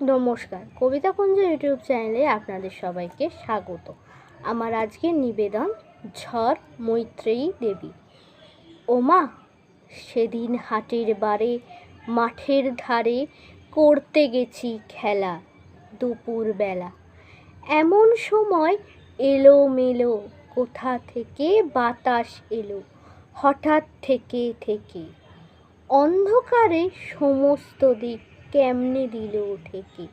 নমস্কার, কবিতাকুঞ্জ ইউটিউব চ্যানেলে আপনাদের সবাইকে স্বাগত। আমার আজকের নিবেদন ঝড় মৈত্রেয়ী দেবী। ওমা, সেদিন হাটের বারে মাঠের ধারে করতে গেছি খেলা দুপুরবেলা। এমন সময় এলোমেলো কোথা থেকে বাতাস এলো হঠাৎ থেকে থেকে, অন্ধকারে সমস্ত দিক কেমনে দিল ঠেকে।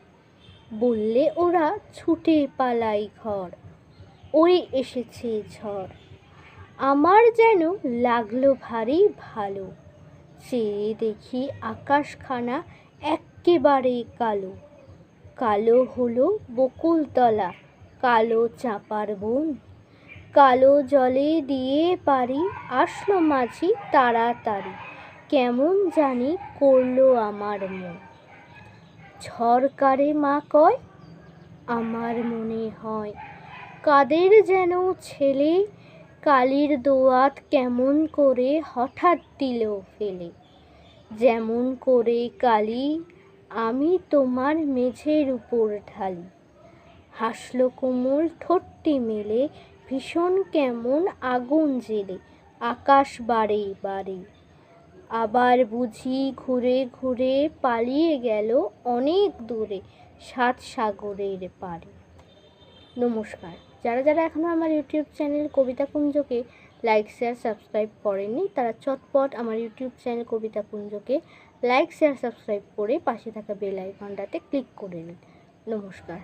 বললে ওরা ছুটে পালাই ঘর, ওই এসেছে ঝড়। আমার যেন লাগলো ভারী ভালো, চেয়ে দেখি আকাশখানা এক্কেবারে কালো। কালো হলো বকুলতলা, কালো চাঁপার বন, কালো জলে দিয়ে পারি আসলো মাঝি তাড়াতাড়ি। কেমন জানি করলো আমার মন। ঝড় কারে মা কয়, আমার মনে হয় কাদের যেন ছেলে কালির দোয়াত কেমন করে হঠাৎ দিল ফেলে। যেমন করে কালি আমি তোমার মেঝের উপর ঢালি। হাসলো কোমল ঠোঁটটি মেলে, ভীষণ কেমন আগুন জেলে আকাশ বারে বারে। আবার বুঝি ঘুরে ঘুরে পালিয়ে গেল অনেক দূরে 7 সাগরের পারে। নমস্কার। যারা যারা এখনও আমার ইউটিউব চ্যানেল কবিতাকুঞ্জকে লাইক শেয়ার সাবস্ক্রাইব করেননি, তারা চটপট আমার ইউটিউব চ্যানেল কবিতাকুঞ্জকে লাইক শেয়ার সাবস্ক্রাইব করে পাশে থাকা বেল আইকনটাতে ক্লিক করে নিন। নমস্কার।